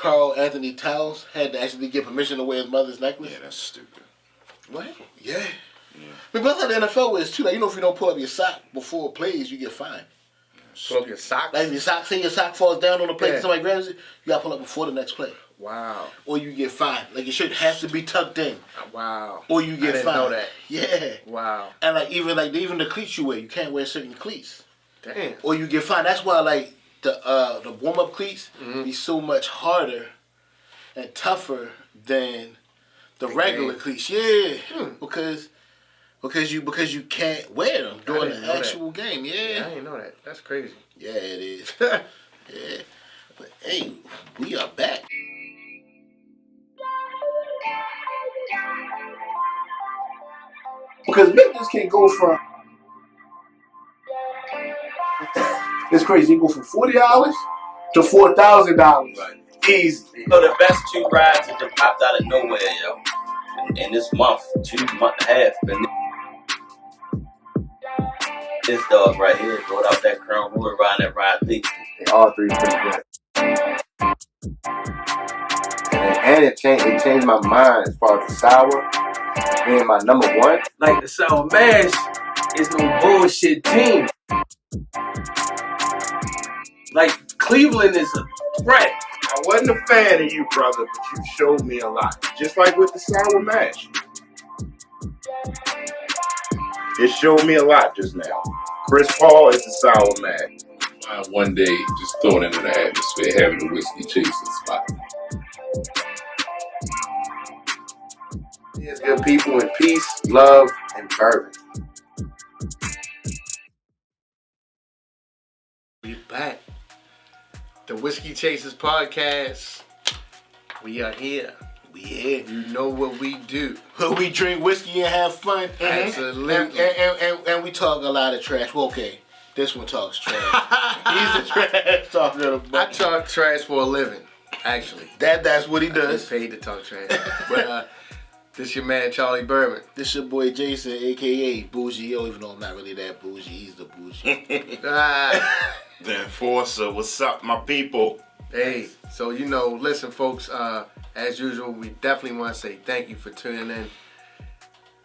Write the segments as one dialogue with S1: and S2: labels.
S1: Carl Anthony Towns had to actually get permission to wear his mother's necklace.
S2: Yeah, that's stupid.
S1: What? Yeah. But that's how the NFL is too. Like, you know, if you don't pull up your sock before plays, you get fined.
S3: Pull up your socks?
S1: Like if your sock, say your sock falls down on the plate and somebody grabs it, you gotta pull up before the next play.
S3: Wow.
S1: Or you get fined. Like your shirt has to be tucked in.
S3: Wow.
S1: Or you get fined.
S3: I didn't know that.
S1: Yeah.
S3: Wow.
S1: And even the cleats you wear, you can't wear certain cleats.
S3: Damn.
S1: Or you get fined. That's why like the warm up cleats be so much harder and tougher than the regular cleats. Yeah. Because you can't wear them during the actual game. Yeah.
S3: I didn't know that. That's crazy.
S1: Yeah, it is. Yeah. But hey, we are back. Because niggas can go from it's crazy. You go from $40 to $4,000.
S4: Right.
S1: Easy.
S4: So the best 2 rides that just popped out of nowhere, yo. In this month, 2 month and a half, been this dog right here, going out that Crown Royal riding that ride peak.
S5: All 3 pretty good. And it changed my mind as far as the sour being my number 1.
S6: Like the Sour Mash is no bullshit team. Like Cleveland is a threat.
S2: I wasn't a fan of you, brother, but you showed me a lot. Just like with the Sour Mash. It showed me a lot just now. Chris Paul is the Sour Mash.
S7: One day, just throw it into the atmosphere, having a whiskey chasing spot.
S5: There's good people in peace, love, and bourbon.
S3: We back. The Whiskey Chasers podcast. We are here.
S1: We here.
S3: You know what we do.
S1: We drink whiskey and have fun.
S3: Absolutely.
S1: And we talk a lot of trash. Well, okay, this one talks trash. He's a trash talker.
S3: I talk trash for a living, actually.
S1: That's what he
S3: I
S1: does.
S3: get paid to talk trash. But this your man Charlie Bourbon.
S1: This your boy Jason, a.k.a. Bougie. Yo, even though I'm not really that bougie, he's the bougie.
S2: The Enforcer, what's up, my people?
S3: Hey, so listen, folks. As usual, we definitely want to say thank you for tuning in.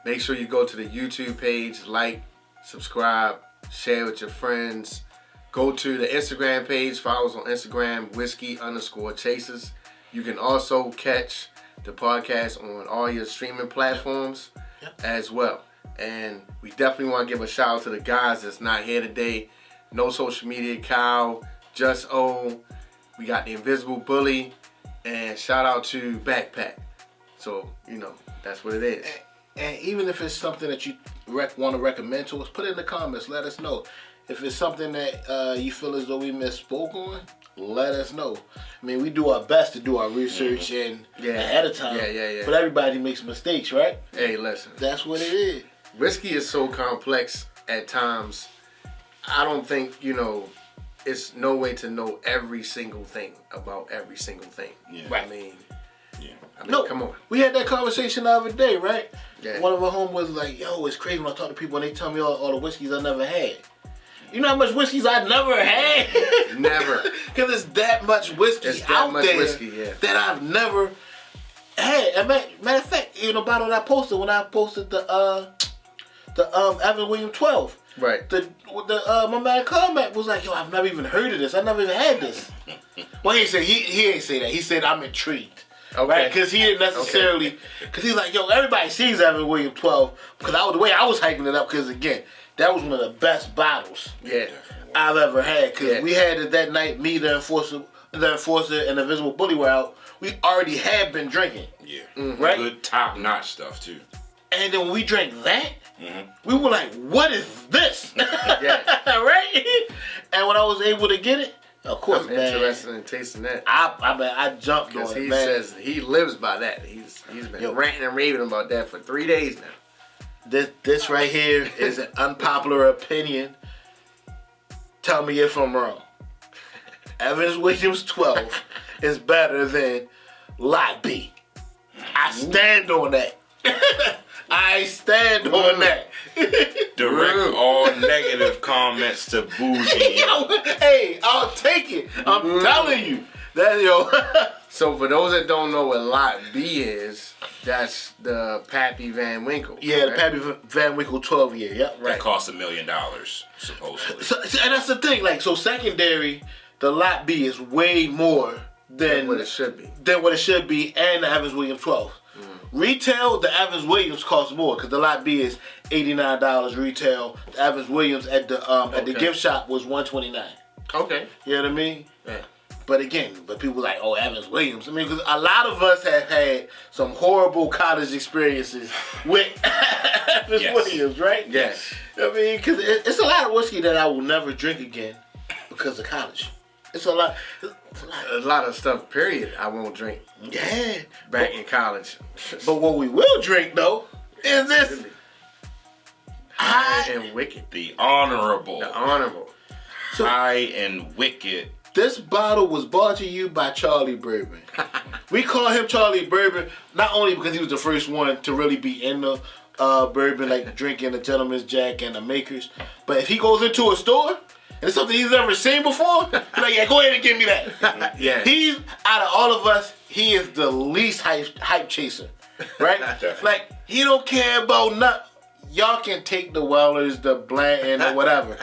S3: Make sure you go to the YouTube page, like, subscribe, share with your friends. Go to the Instagram page, follow us on Instagram, whiskey_chasers. You can also catch the podcast on all your streaming platforms as well. And we definitely want to give a shout out to the guys that's not here today. No Social Media, Kyle, Just O. We got the Invisible Bully. And shout out to Backpack. So, that's what it is.
S1: And even if it's something that you want to recommend to us, put it in the comments. Let us know. If it's something that you feel as though we misspoke on, let us know. I mean, we do our best to do our research and ahead of time.
S3: Yeah.
S1: But everybody makes mistakes, right?
S3: Hey, listen.
S1: That's what it is.
S3: Whiskey is so complex at times. I don't think, it's no way to know every single thing about every single thing.
S2: Yeah.
S3: Right. I mean, come on.
S1: We had that conversation the other day, right?
S3: Yeah.
S1: One of our homies was like, yo, it's crazy when I talk to people and they tell me all the whiskeys I never had. You know how much whiskeys I never had?
S3: Never.
S1: Because it's that much whiskey out there that I've never had. And matter of fact, about that poster when I posted the Evan Williams 12.
S3: Right.
S1: My man Carmack was like, yo, I've never even heard of this. I never even had this. Well, he ain't say that. He said I'm intrigued.
S3: Okay.
S1: Right? Because he didn't necessarily, because he's like, yo, everybody sees Evan Williams 12. Because the way I was hyping it up, because again, that was one of the best bottles I've ever had. Because we had it that night, me, the Enforcer, and the Invisible Bully were out. We already had been drinking.
S2: Yeah.
S1: Mm-hmm. Right?
S2: Good top-notch stuff, too.
S1: And then when we drank that, we were like, what is this? Right? And when I was able to get it, of course,
S3: I'm interested in tasting that.
S1: I jumped on it,
S3: he
S1: man.
S3: says he lives by that. He's been ranting and raving about that for 3 days now.
S1: This right here is an unpopular opinion. Tell me if I'm wrong. Evans Williams 12 is better than Lot B. I stand on that. I stand on that.
S2: Direct all negative comments to Bougie.
S1: Yo, hey, I'll take it. I'm telling you. That
S3: So for those that don't know what Lot B is, that's the Pappy Van Winkle.
S1: Yeah, the
S3: right?
S1: Pappy Van Winkle 12 year. Yep.
S8: That cost $1 million, supposedly.
S1: So, and that's the thing. Like, so secondary, the Lot B is way more than
S3: what it should be.
S1: Than what it should be, and the Evans Williams 12. Retail, the Evans Williams costs more because the Lot B is $89 retail. The Evans Williams at the gift shop was $129.
S3: Okay.
S1: You know what I mean?
S3: Yeah.
S1: But again, people like, oh, Evans Williams. I mean, because a lot of us have had some horrible college experiences with Evans Williams, right?
S3: Yes.
S1: I mean, because it's a lot of whiskey that I will never drink again because of college. It's a lot.
S3: A lot of stuff, period, I won't drink.
S1: Yeah.
S3: Back in college.
S1: But what we will drink, though, is this
S3: High and Wicked.
S8: The Honorable.
S3: The Honorable.
S8: High and Wicked.
S1: This bottle was brought to you by Charlie Bourbon. We call him Charlie Bourbon not only because he was the first one to really be in the bourbon, like drinking the Gentleman's Jack and the Makers, but if he goes into a store and it's something he's never seen before, he's like, yeah, go ahead and give me that.
S3: Yeah.
S1: He's, out of all of us, he is the least hype chaser, right? Like, he don't care about nothing. Y'all can take the Wellers, the Blanton, or whatever.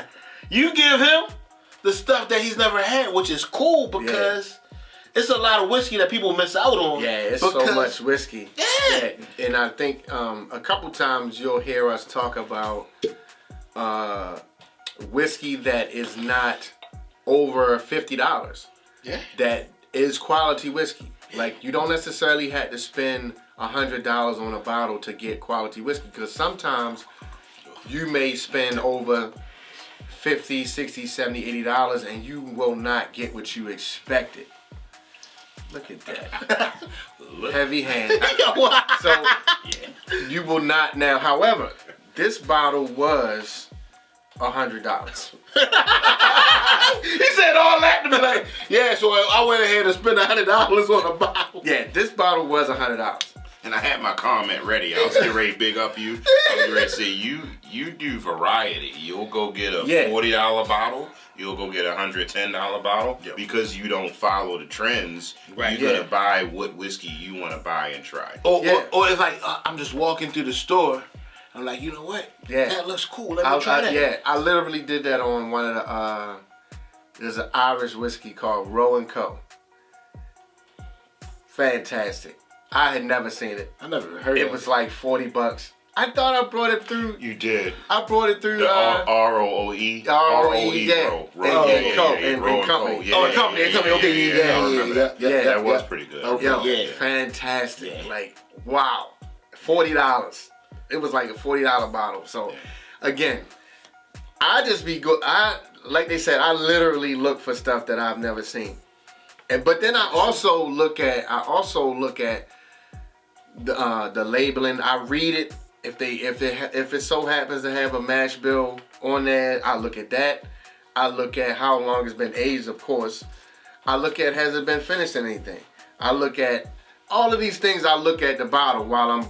S1: You give him the stuff that he's never had, which is cool because it's a lot of whiskey that people miss out on.
S3: Yeah, it's so much whiskey.
S1: Yeah.
S3: And I think a couple times you'll hear us talk about whiskey that is not over $50.
S1: Yeah.
S3: That is quality whiskey. Like, you don't necessarily have to spend $100 on a bottle to get quality whiskey, because sometimes you may spend over $50, $60, $70, $80 and you will not get what you expected. Look at that. Heavy hand. So you will not now. However, this bottle was $100.
S1: He said all that to be like, yeah, so I went ahead and spent $100 on a bottle.
S3: Yeah, this bottle was $100.
S8: And I had my comment ready. I was getting ready to big up you. I was getting ready to say, you do variety. You'll go get a $40 bottle. You'll go get a $110 bottle because you don't follow the trends. Right. You're going to buy what whiskey you want to buy and try.
S1: Or it's like, I'm just walking through the store. I'm like, you know what?
S3: Yeah.
S1: That looks cool. Let me try that.
S3: Yeah, I literally did that on one of the, there's an Irish whiskey called Roe & Co. Fantastic. I had never seen it.
S1: I never heard of it.
S3: It was like $40. I thought I brought it through.
S8: You did.
S3: I brought it through.
S8: The R-O-E?
S3: R-O-E, yeah.
S8: Roe.
S3: And
S8: Company.
S3: Company.
S8: Okay, yeah. That was pretty good.
S3: Okay. Fantastic. Yeah. Like, wow. $40. It was like a $40 bottle. So, again, I just be good. Like they said, I literally look for stuff that I've never seen. But then I also look at the labeling. I read it. If it so happens to have a mash bill on there, I look at that. I look at how long it's been aged, of course. I look at, has it been finished in anything. I look at all of these things. I look at the bottle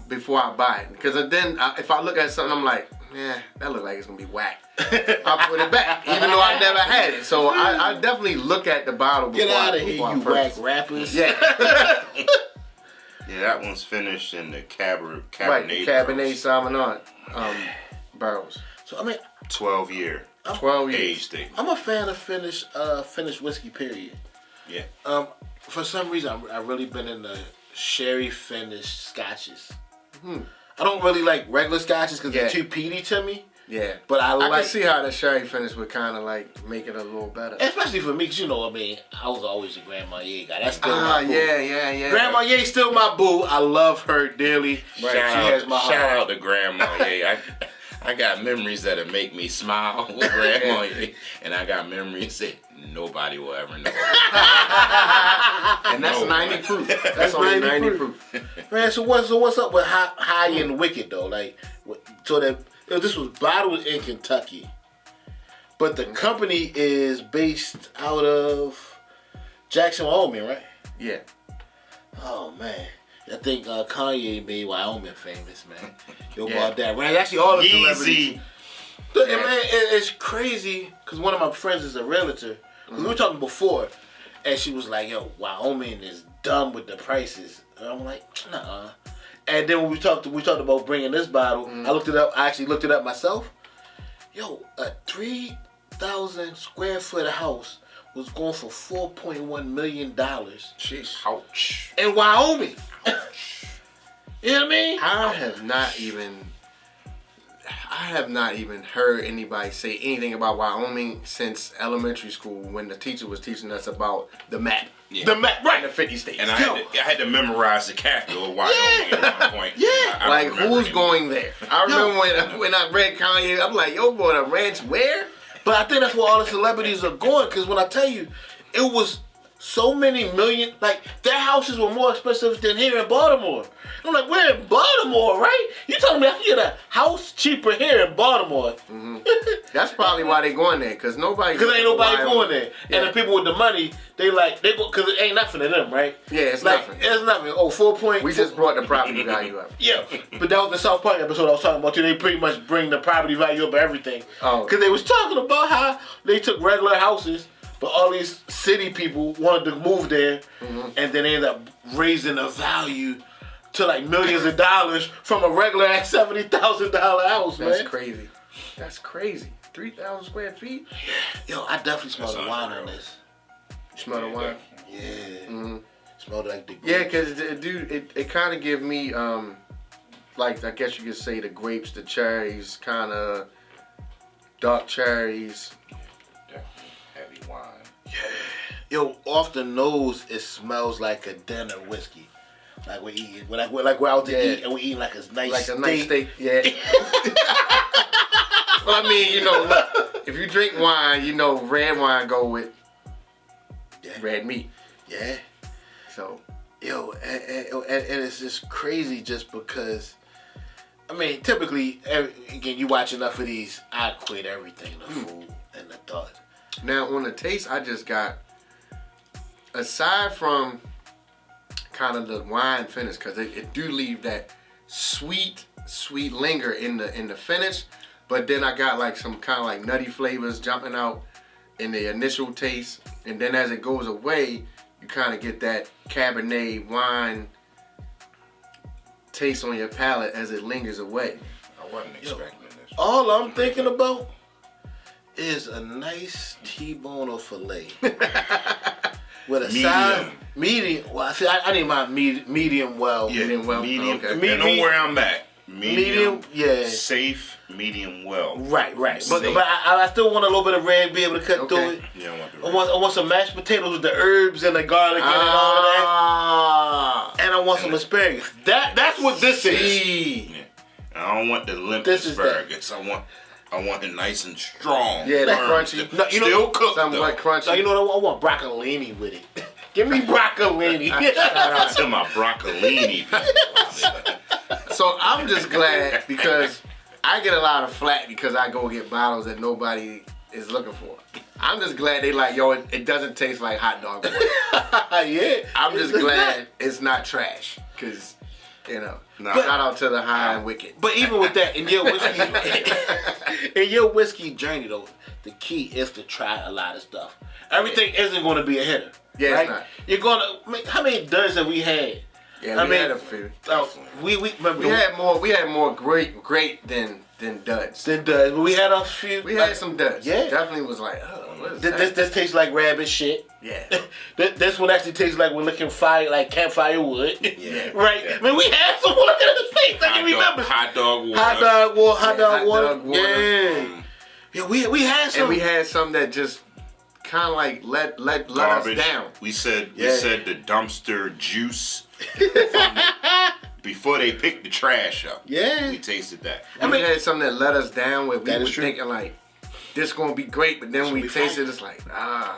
S3: before I buy it, because then if I look at something, I'm like, that look like it's gonna be whack. I put it back, even though I never had it. So I definitely look at the bottle before
S1: Get out of here, you whack rappers.
S3: Yeah.
S8: Yeah, that one's finished in the Cabernet
S3: Sauvignon barrels.
S1: So I mean,
S8: 12 year.
S3: 12 years.
S8: Age thing.
S1: I'm a fan of finished whiskey. Period.
S8: Yeah.
S1: For some reason, I've really been in the sherry finished scotches. I don't really like regular scotches because they're too peaty to me.
S3: Yeah.
S1: But I
S3: can see how the sherry finish would kind of like make it a little better.
S1: Especially for me, because I was always a Grand Marnier guy. That's still my boo.
S3: Yeah.
S1: Grand Marnier's still my boo. I love her dearly.
S8: Right. Shout out to Grand Marnier. I got memories that'll make me smile with Grand Marnier, and I got memories that nobody will ever know.
S3: And that's 90 proof. That's only 90 proof.
S1: Man, so what's up with High and Wicked though? Like, so that this was bottled in Kentucky, but the company is based out of Jackson, Wyoming, right?
S3: Yeah.
S1: Oh man. I think Kanye made Wyoming famous, man. Yo, about that. Man, actually, all the celebrities. Man, it's crazy because one of my friends is a realtor. We were talking before, and she was like, "Yo, Wyoming is dumb with the prices. And I'm like, nah. And then when we talked about bringing this bottle, I looked it up. I actually looked it up myself. Yo, a 3,000 square foot house was going for $4.1 million.
S3: Jeez.
S8: Ouch.
S1: In Wyoming. You know what I mean?
S3: I have not even heard anybody say anything about Wyoming since elementary school when the teacher was teaching us about the map.
S8: Yeah.
S1: The map, right?
S3: The 50 states.
S8: And I had to memorize the capital of Wyoming at one point.
S1: Yeah.
S8: I
S3: like,
S8: remember
S3: who's
S8: it.
S3: going there? I remember when I read Kanye, I'm like, yo, boy, a ranch where?
S1: But I think that's where all the celebrities are going. Because when I tell you, it was so many million. Like, their houses were more expensive than here in Baltimore. I'm like, we're in Baltimore, right? You telling me I can get a house cheaper here in Baltimore?
S3: Mm-hmm. That's probably why they going there, because nobody.
S1: Because ain't nobody going there.
S3: Yeah.
S1: And the people with the money, they go because it ain't nothing to them, right?
S3: Yeah, it's
S1: like,
S3: nothing.
S1: It's nothing. Oh, 4 point.
S3: We just brought the property value up.
S1: Yeah, but that was the South Park episode I was talking about too. They pretty much bring the property value up of everything.
S3: Oh.
S1: Because they was talking about how they took regular houses, but all these city people wanted to move there, and then they ended up raising the value to like millions of dollars from a regular $70,000 house, man.
S3: That's crazy. That's crazy. 3,000 square feet?
S1: Yo, I definitely smell
S8: That's
S1: the wine
S8: unreal.
S1: on this.
S3: You smell the wine?
S1: Yeah.
S3: Mm-hmm.
S1: Smelled like the grapes.
S3: Yeah, because, dude, it kind of give me, like, I guess you could say the grapes, the cherries, kind of dark cherries.
S8: Heavy wine.
S1: Yo, off the nose, it smells like a dinner whiskey. Like we're eating, like we're out to eat, and we're eating like a nice
S3: steak. Yeah. Well, I mean, you know, look, if you drink wine, you know, red wine go with red meat.
S1: Yeah.
S3: So,
S1: Yo, and it's just crazy just because, I mean, typically, again, you watch enough of these, I equate everything to food and the thought.
S3: now on the taste, I just got, aside from kind of the wine finish, because it do leave that sweet linger in the finish, but then I got like some kind of like nutty flavors jumping out in the initial taste, and then as it goes away, you kind of get that Cabernet wine taste on your palate as it lingers away.
S8: I wasn't expecting this.
S1: All I'm thinking about is a nice T-bone or filet with a side medium. Well, see, I need my medium well.
S8: Yeah,
S3: Medium well.
S8: Medium.
S3: Okay.
S8: And know where I'm at.
S1: Medium, yeah.
S8: Safe, medium well.
S1: Right. But
S8: Safe.
S1: I still want a little bit of red, be able to cut through it.
S8: You don't want the
S1: I want some mashed potatoes with the herbs and the garlic and all of that. And I want some asparagus. That's what this is.
S8: Yeah. I don't want the limp
S1: This is that.
S8: asparagus. I want it nice and strong.
S3: Yeah, the
S8: firm.
S3: crunchy.
S1: No, you know-
S8: Still cooked though.
S3: Somewhat crunchy.
S1: So you know what I want? Broccolini with it. Give me broccolini.
S8: Shout out to my broccolini people.
S3: So I'm just glad because I get a lot of flack because I go get bottles that nobody is looking for. I'm just glad they like, yo, it doesn't taste like hot dog water.
S1: Yeah.
S3: I'm just glad it's not trash because, you know,
S8: Nah.
S3: shout out to the high and wicked.
S1: But even with that, in your whiskey journey though, the key is to try a lot of stuff. Everything isn't going to be a hitter.
S3: Yeah,
S1: right?
S3: it's not.
S1: You're gonna. How many duds have we had?
S3: Yeah,
S1: I
S3: we
S1: mean,
S3: had a few.
S1: We remember
S3: We had more great than duds.
S1: than duds, but we had a few.
S3: We had some duds.
S1: Yeah.
S3: Definitely was like, oh, what is that?
S1: This tastes like rabbit shit.
S3: Yeah.
S1: This one actually tastes like we're licking fire, like campfire wood.
S3: Yeah.
S1: Right?
S8: Yeah.
S1: I mean, we had some. Look at his face. I can remember.
S8: Hot dog water.
S1: Hot dog water. Hot
S3: Yeah,
S1: dog
S3: hot
S1: water.
S3: dog water.
S1: Yeah. Yeah, we had some.
S3: And we had some that just kind of like let
S8: Garbage.
S3: us down.
S8: We said
S1: Yeah.
S8: the dumpster juice before they picked the trash up.
S1: Yeah.
S8: We tasted that.
S3: We had some that let us down where we
S1: That
S3: were
S1: is true.
S3: thinking like, this gonna be great, but then when we
S1: be
S3: tasted
S1: fine.
S3: it's like,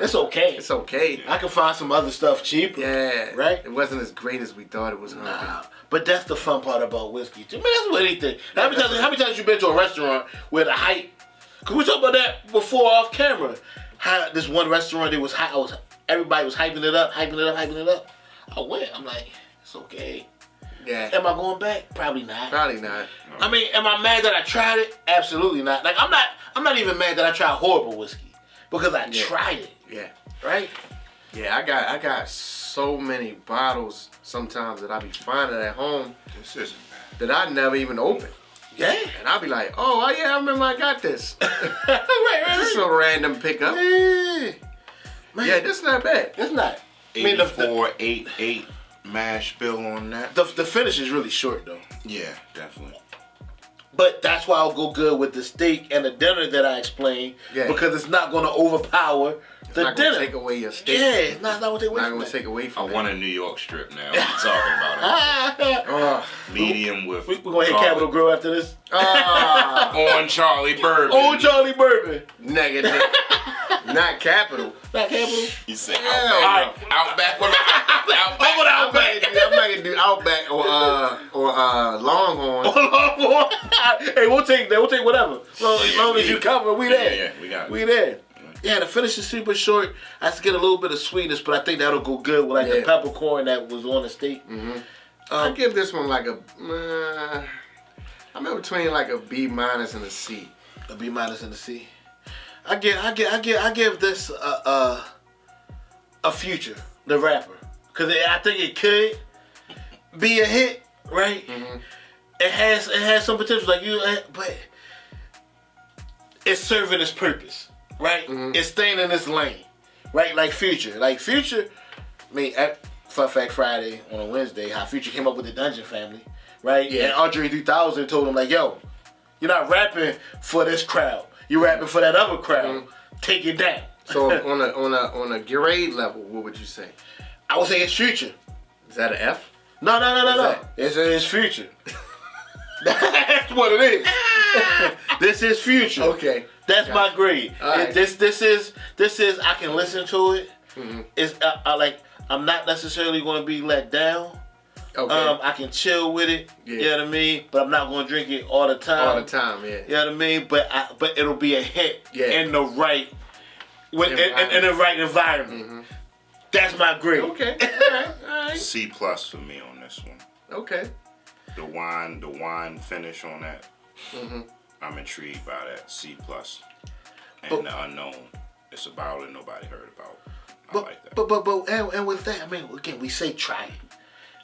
S1: It's okay.
S3: it's okay.
S1: I can find some other stuff cheaper.
S3: Yeah.
S1: Right?
S3: It wasn't as great as we thought it was gonna
S1: Nah, but that's the fun part about whiskey too. Man, that's what anything. How many times you been to a restaurant where the hype? Cause we talked about that before off camera. How this one restaurant it was everybody was hyping it up. I went. I'm like, it's okay.
S3: be. Yeah.
S1: Am I going back? Probably not.
S3: Probably not.
S1: I mean, am I mad that I tried it? Absolutely not. Like I'm not even mad that I tried horrible whiskey because I tried it.
S3: Yeah.
S1: Right?
S3: Yeah, I got so many bottles sometimes that I be finding at home
S8: This isn't
S3: that I never even open.
S1: Yeah.
S3: And I'll be like, oh yeah, I remember I got this.
S1: right.
S3: Just a random pickup.
S1: Yeah. Man,
S3: Yeah, this not bad.
S1: it's not. I mean,
S8: 8488 mash bill on that.
S1: the finish is really short though.
S8: Yeah, definitely.
S1: But that's why I'll go good with the steak and the dinner that I explained.
S3: Yeah.
S1: Because it's not going to overpower the
S3: Not
S1: dinner.
S3: gonna take away your steak.
S1: Yeah, it's not going to take away
S3: Not
S1: from
S3: gonna
S1: it.
S3: take away
S8: I
S3: from
S8: want a New York strip now. What are you talking about?
S3: Oh,
S8: Medium with
S1: We're going to hit Capitol Grill after this.
S8: on Charlie Bourbon.
S1: Old Charlie Bourbon.
S3: negative. Not capital.
S1: Not Capitol.
S8: You said
S3: Hell
S8: Outback. Outback. What about Outback?
S3: I'm not gonna do Outback or Longhorn.
S1: Hey, we'll take that. We'll take whatever. As long as you cover, we there.
S8: Yeah, we got it.
S1: We there. Yeah, the finish is super short. I have to get a little bit of sweetness, but I think that'll go good with the peppercorn that was on the steak.
S3: I give this one like a. I'm in between like a B- and a C.
S1: A B- and a C. I give this a Future, the rapper, because I think it could be a hit, right? It has some potential, but it's serving its purpose, right? It's staying in its lane, right? Like Future, I mean, at Fun Fact Friday on a Wednesday, how Future came up with the Dungeon Family, right? Yeah. And Andre 3000 told him yo, you're not rapping for this crowd. You're rapping for that other crowd. Take it down.
S3: So on a grade level, what would you say?
S1: I would say it's Future.
S3: Is that an F?
S1: No. It's Future. That's what it is. This is Future.
S3: Okay.
S1: That's my grade.
S3: Right.
S1: This is I can listen to it. It's I'm not necessarily going to be let down.
S3: Okay.
S1: I can chill with it. Yeah. You know what I mean? But I'm not going to drink it all the time.
S3: All the time, yeah.
S1: You know what I mean? But it'll be a hit in the right in the right environment. That's my grade.
S3: Okay. All right.
S8: C+ for me on this one.
S3: Okay.
S8: The wine finish on that. I'm intrigued by that. C+. And the unknown. It's a bottle that nobody heard about. I like that.
S1: But and with that, I mean, again, we say try it.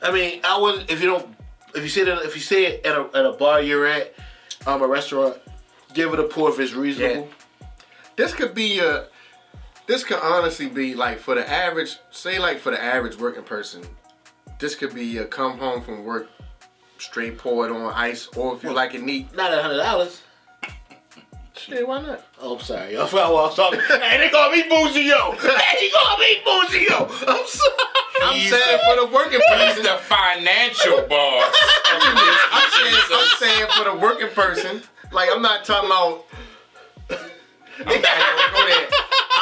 S1: I mean, I wouldn't if you say it at a bar you're at, a restaurant, give it a pour if it's reasonable.
S3: Yeah. This could honestly be for the average, for the average working person, this could be a come home from work, straight pour it on ice, or if you like it neat.
S1: Not at $100.
S3: Shit, why not?
S1: Oh, I'm sorry. I forgot what I was talking. Hey, they call me Bougie Yo. I'm sorry.
S3: I'm saying for the working
S8: He's
S3: person.
S8: the financial boss.
S3: I'm saying for the working person. I'm not talking about. I'm not gonna go there.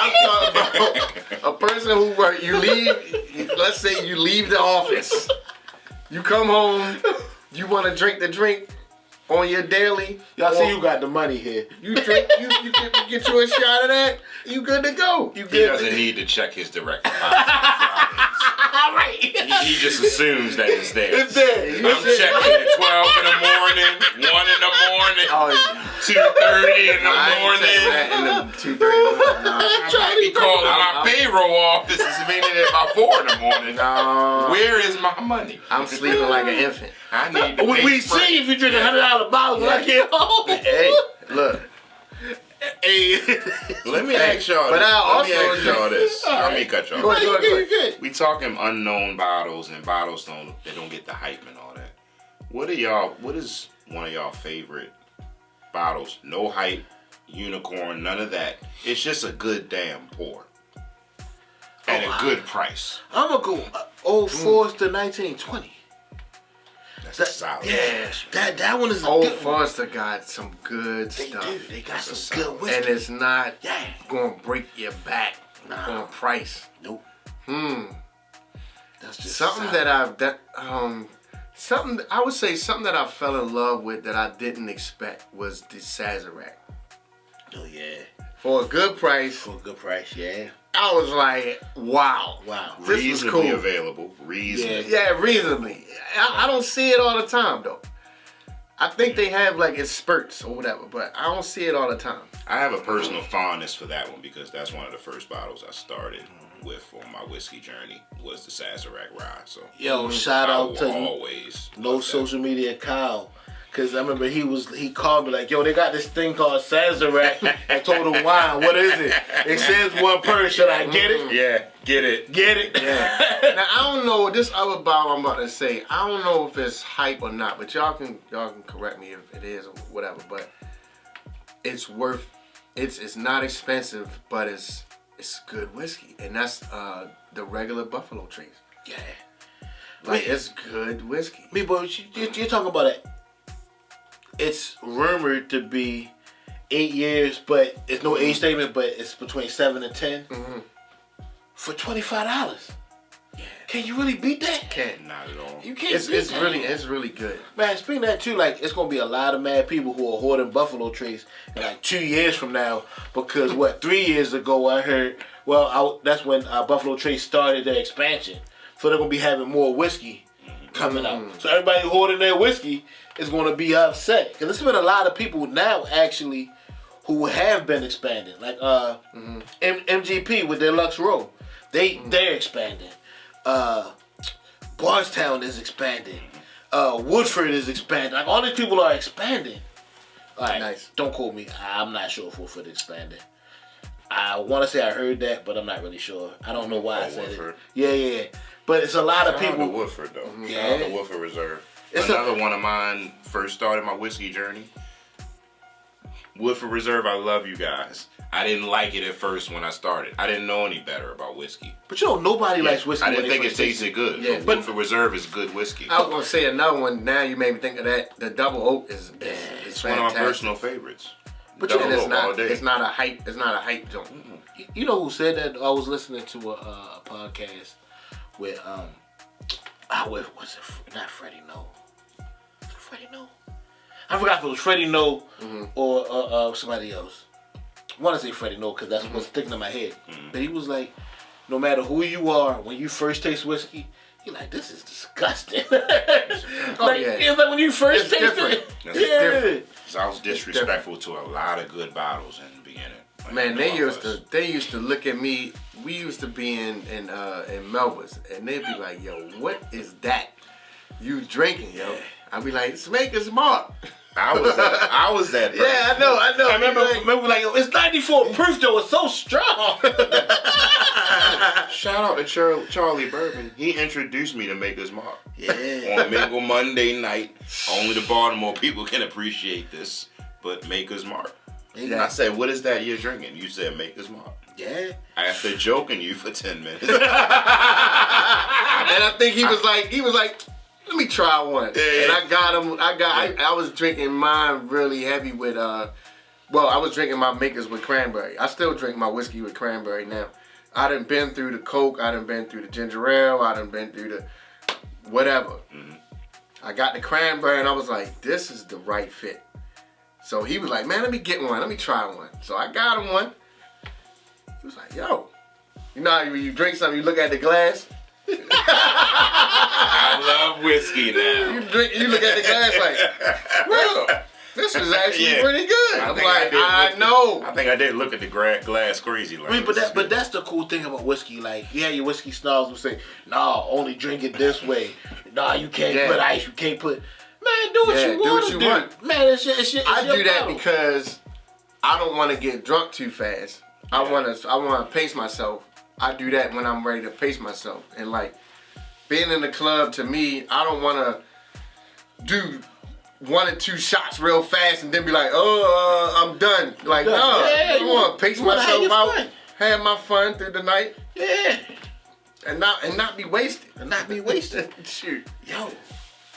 S3: I'm talking about a person who work. You leave. Let's say you leave the office. You come home. You want to drink the drink on your daily.
S1: Y'all see you got the money here.
S3: You drink. You get you a shot of that. You good to go. You
S8: He
S3: good.
S8: doesn't need to check his direct deposit.
S1: Right.
S8: He just assumes that it's there.
S1: It's there.
S8: I'm checking at 12 in the morning, 1 in the morning,
S3: Oh,
S8: 2:30 in the morning.
S3: in the 2:30.
S8: I might be calling my payroll office and meaning at about 4 in the morning.
S3: No.
S8: Where is my money?
S3: I'm sleeping like an infant.
S8: I need to
S1: We see if you drink $100 bottles when I get home.
S3: Hey, look.
S1: Hey.
S8: Let me ask y'all
S3: But
S8: this.
S3: I
S8: Let me
S3: also-
S8: ask y'all this. Let me cut y'all
S3: Go
S8: off.
S3: ahead, go ahead.
S1: Good.
S8: We talking unknown bottles and bottles that don't get the hype and all that. What is one of y'all favorite bottles? No hype, unicorn, none of that. It's just a good damn pour. At a good price.
S1: I'm going to go Old Forester 1920.
S8: That's solid.
S1: Yeah, that one is a
S3: Old
S1: good one.
S3: Forester got some good
S1: They
S3: stuff.
S1: do. They got
S8: That's
S1: some
S8: a
S1: good
S8: solid.
S1: whiskey.
S3: And it's not
S1: Yeah.
S3: gonna break your back on price.
S1: Nope. That's just
S3: Something
S1: solid.
S3: something I would say something that I fell in love with that I didn't expect was the Sazerac.
S1: Oh yeah.
S3: For a good price,
S1: For a good price, yeah.
S3: I was like, wow.
S1: Wow.
S3: This was
S8: Reasonably
S3: cool.
S8: available. Reasonably.
S3: Yeah, reasonably. I don't see it all the time though. I think they have it's spurts or whatever, but I don't see it all the time.
S8: I have a personal fondness for that one because that's one of the first bottles I started with on my whiskey journey was the Sazerac Rye. So
S1: yo, shout out to
S8: always
S1: No Social Media Kyle. Cause I remember he called me like, yo, they got this thing called Sazerac and told him wine. What is it? It says one per. Should I get it?
S8: Yeah, get it.
S1: Get it.
S3: Yeah. Now I don't know this other bottle I'm about to say. I don't know if it's hype or not, but y'all can correct me if it is or whatever. But it's worth. It's not expensive, but it's good whiskey, and that's the regular Buffalo Trace.
S1: Yeah.
S3: Like it's good whiskey.
S1: But you're talking about it. It's rumored to be 8 years, but it's no age statement, but it's between 7 and 10 for $25. Yeah. Can you really beat that?
S3: Can't.
S8: Not at all.
S1: You can't.
S3: It's really good.
S1: Man, speaking of that too, like it's gonna be a lot of mad people who are hoarding Buffalo Trace in like 2 years from now because 3 years ago I heard. Well, that's when Buffalo Trace started their expansion, so they're gonna be having more whiskey coming out. So everybody hoarding their whiskey is gonna be upset because there's been a lot of people now actually who have been expanding, like MGP with their Lux Row. They're expanding. Bardstown is expanding. Woodford is expanding. Like all these people are expanding. All right,
S3: nice.
S1: Don't quote me. I'm not sure if Woodford expanding. I want to say I heard that, but I'm not really sure. I don't know why I said
S8: Woodford.
S1: it. Yeah. But it's a lot of people.
S8: Shout out to Woodford though.
S1: Yeah.
S8: Shout out to Woodford Reserve.
S1: It's
S8: Another one of mine first started my whiskey journey. Woodford Reserve, I love you guys. I didn't like it at first when I started. I didn't know any better about whiskey.
S1: But nobody likes whiskey.
S8: I didn't
S1: when they
S8: think it
S1: first taste
S8: tasted good.
S3: Yeah.
S8: But Woodford Reserve is good whiskey.
S3: I was gonna say another one. Now you made me think of that. The double oak is
S8: It's
S3: fantastic.
S8: one of my personal favorites.
S1: But
S8: Double
S3: And it's
S8: oak all
S3: not.
S8: day.
S3: It's not a hype. It's not a hype joint.
S1: You know who said that? I was listening to a podcast with was it not Freddie No? Was it Freddie No? I forgot if it was Freddie No or somebody else. I want to say Freddie No because that's what's sticking in my head. But he was like, no matter who you are, when you first taste whiskey, you're like, this is disgusting. It's like when you first taste it.
S8: It's
S1: Yeah.
S8: So I was disrespectful to a lot of good bottles in the beginning. Like,
S3: Man, they
S8: all of
S3: used
S8: us.
S3: to look at me. We used to be in Melbourne, and they'd be like, "Yo, what is that you drinking, yo?" I'd be like, "It's Maker's Mark."
S8: I was that person.
S3: Yeah, I know.
S1: I remember like, it's 94 proof though. It's so strong.
S8: Shout out to Charlie Bourbon. He introduced me to Maker's Mark.
S1: Yeah.
S8: On Mingle Monday night. Only the Baltimore people can appreciate this. But Maker's Mark.
S1: Yeah.
S8: I said, what is that you're drinking? You said Maker's Mark.
S1: Yeah.
S8: After joking you for 10 minutes.
S3: And I think he was like, let me try one.
S8: Yeah.
S3: And I got him. I was drinking mine really heavy with I was drinking my Makers with cranberry. I still drink my whiskey with cranberry now. I done been through the Coke. I done been through the ginger ale. I done been through the whatever. I got the cranberry and I was like, this is the right fit. So he was like, man, let me get one. Let me try one. So I got him one. He was like, yo. You know how when you drink something, you look at the glass?
S8: I love whiskey now.
S3: You look at the glass like, well, this is actually pretty good. I'm like, I know.
S8: I think I did look at the glass crazy. Like,
S1: I mean, but that's the cool thing about whiskey. Like, your whiskey snobs will say, "Nah, only drink it this way. Nah, you can't put ice. You can't put." Man, do what you want to do. Man, it's your
S3: I do that
S1: bottle.
S3: because I don't want to get drunk too fast. I want to pace myself. I do that when I'm ready to pace myself. And like being in the club, to me, I don't want to do 1 or 2 shots real fast and then be like, oh, I'm done. Like, no, I want to pace myself out, have my fun through the night.
S1: Yeah.
S3: And not be wasted.
S1: Shoot. Yo.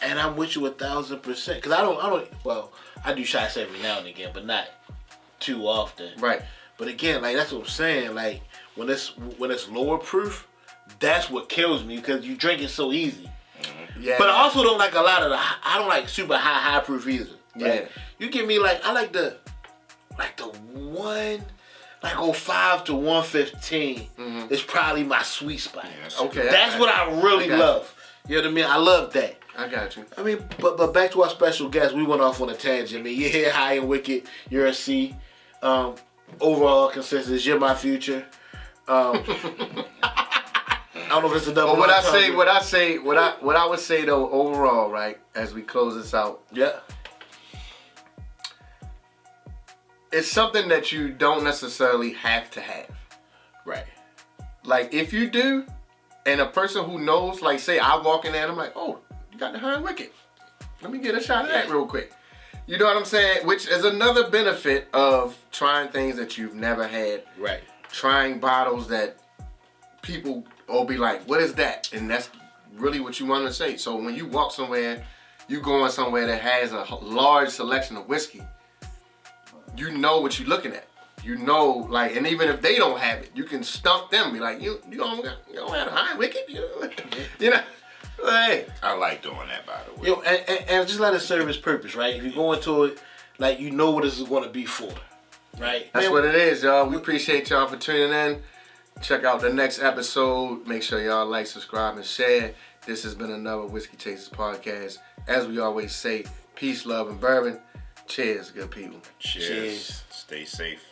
S1: And I'm with you 1,000%. Cause I don't. Well, I do shots every now and again, but not too often.
S3: Right.
S1: But again, like that's what I'm saying. Like when it's lower proof, that's what kills me because you drink it so easy.
S3: Yeah.
S1: But I also don't like a lot of I don't like super high proof either. Right?
S3: Yeah.
S1: You give me I like the 05 to 115 is probably my sweet spot.
S8: Yeah,
S3: okay.
S1: That's what I really love. You know what I mean? I love that.
S3: I got you.
S1: I mean, but back to our special guest, we went off on a tangent. I mean, you're here high and wicked. You're a C. Overall consensus, you're my future. don't know if it's a double.
S3: But what I would say though, overall, right, as we close this out.
S1: Yeah.
S3: It's something that you don't necessarily have to have.
S1: Right.
S3: Like, if you do, and a person who knows, like, say I walk in there and I'm like, oh, you got the Hind Wicked. Let me get a shot of that real quick. You know what I'm saying? Which is another benefit of trying things that you've never had.
S1: Right.
S3: Trying bottles that people will be like, what is that? And that's really what you want to say. So when you walk somewhere, you going somewhere that has a large selection of whiskey, you know what you're looking at. You know, like, and even if they don't have it, you can stump them. Be like, you don't have a Hind Wicked? You know? Hey.
S8: I like doing that, by the way.
S1: Yo, and just let it serve its purpose, right? If you go into it, like, you know what this is going to be for, right?
S3: That's what it is, y'all. We appreciate y'all for tuning in. Check out the next episode. Make sure y'all like, subscribe, and share. This has been another Whiskey Chasers podcast. As we always say, peace, love, and bourbon. Cheers, good people.
S8: Cheers. Stay safe.